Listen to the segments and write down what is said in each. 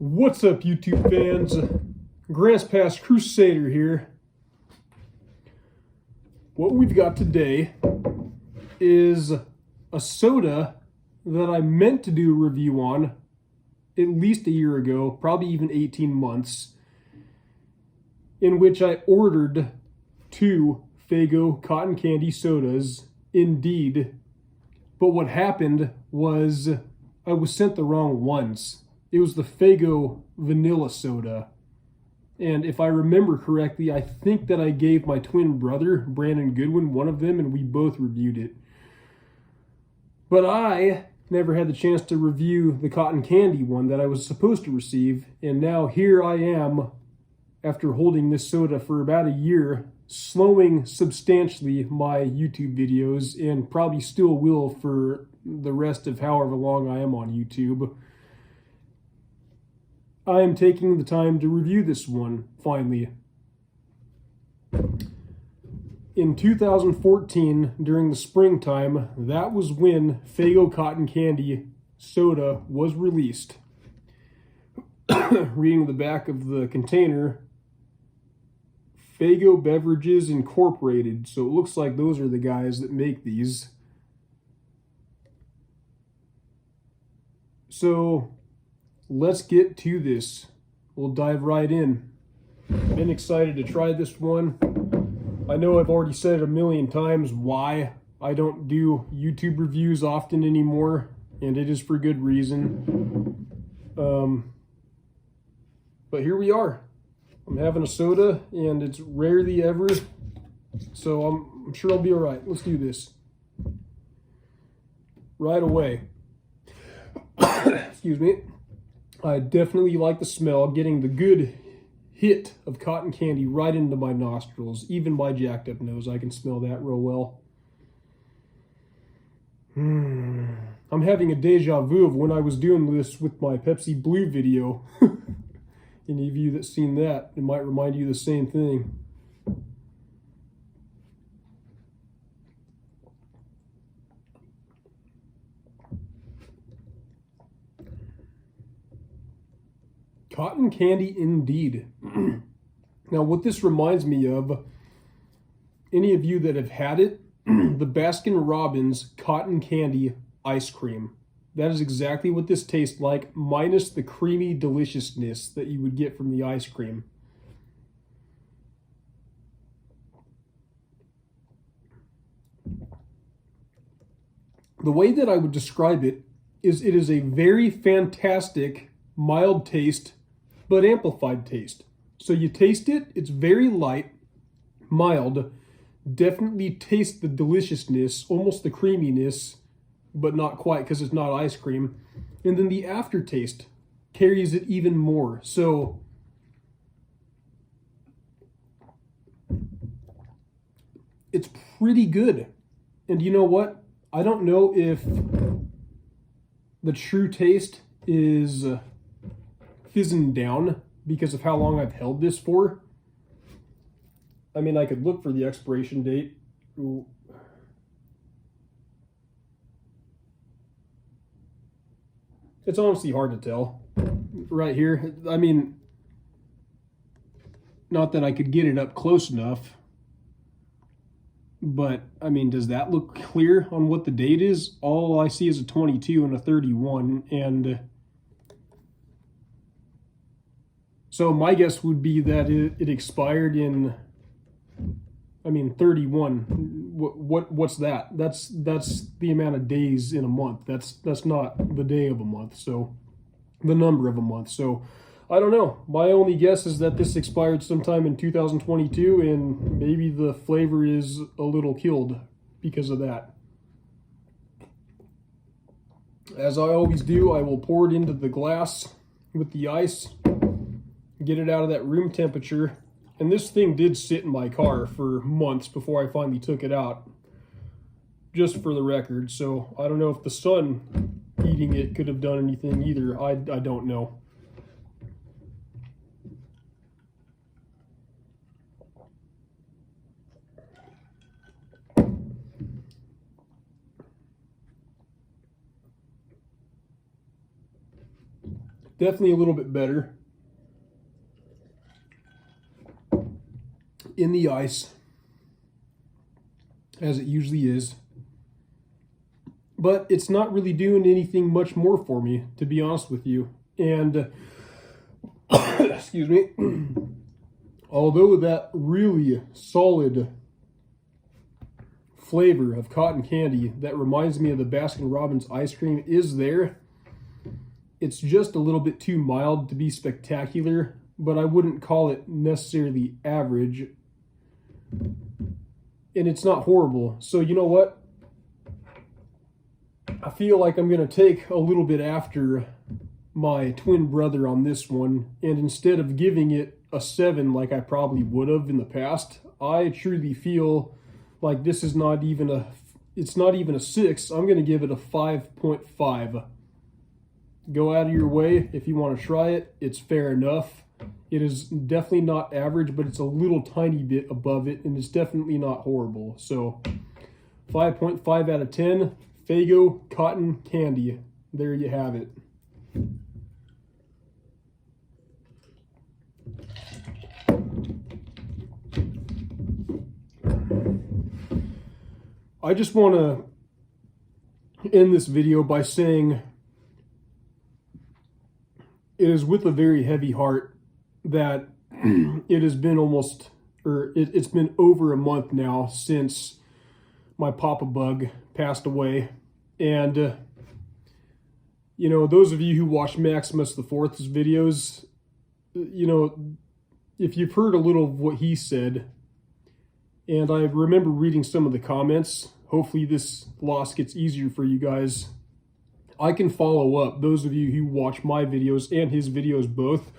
What's up, YouTube fans? Grants Pass Crusader here. What we've got today is a soda that I meant to do a review on at least a year ago, probably even 18 months, in which I ordered 2 Faygo cotton candy sodas, indeed. But what happened was I was sent the wrong ones. It was the Faygo vanilla soda. And if I remember correctly, I think that I gave my twin brother, Brandon Goodwin, one of them, and we both reviewed it. But I never had the chance to review the cotton candy one that I was supposed to receive. And now here I am, after holding this soda for about a year, slowing substantially my YouTube videos, and probably still will for the rest of however long I am on YouTube. I am taking the time to review this one, finally. In 2014, during the springtime, that was when Faygo cotton candy soda was released. Reading the back of the container, Faygo Beverages Incorporated. So it looks like those are the guys that make these. So let's get to this. We'll dive right in. Been excited to try this one. I know I've already said it a million times why I don't do YouTube reviews often anymore, and it is for good reason. But here we are. I'm having a soda, and it's rarely ever, so I'm sure I'll be all right. Let's do this. Right away. Excuse me. I definitely like the smell, getting the good hit of cotton candy right into my nostrils. Even my jacked up nose, I can smell that real well. I'm having a deja vu of when I was doing this with my Pepsi Blue video. Any of you that's seen that, it might remind you of the same thing. Cotton candy indeed. Now, what this reminds me of, any of you that have had it, the Baskin-Robbins cotton candy ice cream. That is exactly what this tastes like, minus the creamy deliciousness that you would get from the ice cream. The way that I would describe it is a very fantastic, mild taste, but amplified taste. So you taste it, it's very light, mild, definitely taste the deliciousness, almost the creaminess, but not quite because it's not ice cream. And then the aftertaste carries it even more. So it's pretty good. And you know what? I don't know if the true taste is fizzing down because of how long I've held this for. I mean, I could look for the expiration date. Ooh. It's honestly hard to tell right here. I mean, not that I could get it up close enough, but I mean, does that look clear on what the date is? All I see is a 22 and a 31, and so my guess would be that it expired in, I mean, 31. What's that? That's the amount of days in a month. That's not the day of a month, so the number of a month. So I don't know. My only guess is that this expired sometime in 2022, and maybe the flavor is a little killed because of that. As I always do, I will pour it into the glass with the ice, get it out of that room temperature. And this thing did sit in my car for months before I finally took it out, just for the record. So I don't know if the sun eating it could have done anything either. I don't know. Definitely a little bit better in the ice, as it usually is. But it's not really doing anything much more for me, to be honest with you. And, excuse me, although that really solid flavor of cotton candy that reminds me of the Baskin-Robbins ice cream is there, it's just a little bit too mild to be spectacular, but I wouldn't call it necessarily average. And it's not horrible. So you know what? I feel like I'm going to take a little bit after my twin brother on this one, and instead of giving it a 7 like I probably would have in the past, I truly feel like this is not even a 6. I'm going to give it a 5.5. Go out of your way if you want to try it. It's fair enough. It is definitely not average, but it's a little tiny bit above it, and it's definitely not horrible. So 5.5 out of 10. Faygo cotton candy. There you have it. I just want to end this video by saying it is with a very heavy heart that it has been it's been over a month now since my Papa Bug passed away. And, you know, those of you who watch Maximus the Fourth's videos, you know, if you've heard a little of what he said, and I remember reading some of the comments, hopefully this loss gets easier for you guys. I can follow up those of you who watch my videos and his videos both.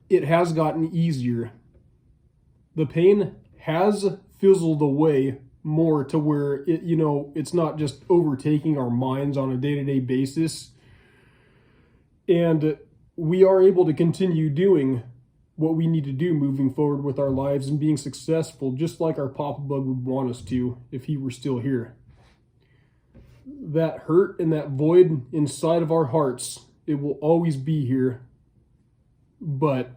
It has gotten easier. The pain has fizzled away more to where it, you know, it's not just overtaking our minds on a day-to-day basis. And we are able to continue doing what we need to do moving forward with our lives and being successful, just like our Papa Bug would want us to if he were still here. That hurt and that void inside of our hearts, it will always be here, but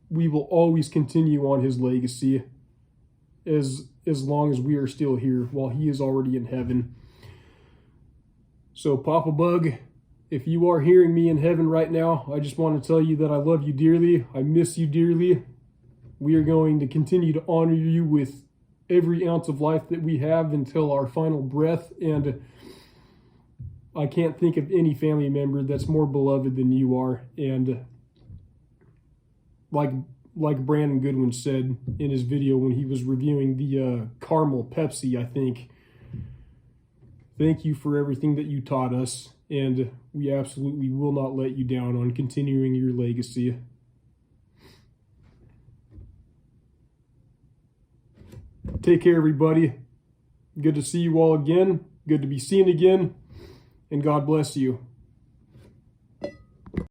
we will always continue on his legacy as long as we are still here while he is already in heaven. So Papa Bug, if you are hearing me in heaven right now, I just want to tell you that I love you dearly. I miss you dearly. We are going to continue to honor you with every ounce of life that we have until our final breath. And I can't think of any family member that's more beloved than you are. And like Brandon Goodwin said in his video when he was reviewing the caramel Pepsi, I think, thank you for everything that you taught us, and we absolutely will not let you down on continuing your legacy. Take care, everybody. Good to see you all again. Good to be seen again. And God bless you.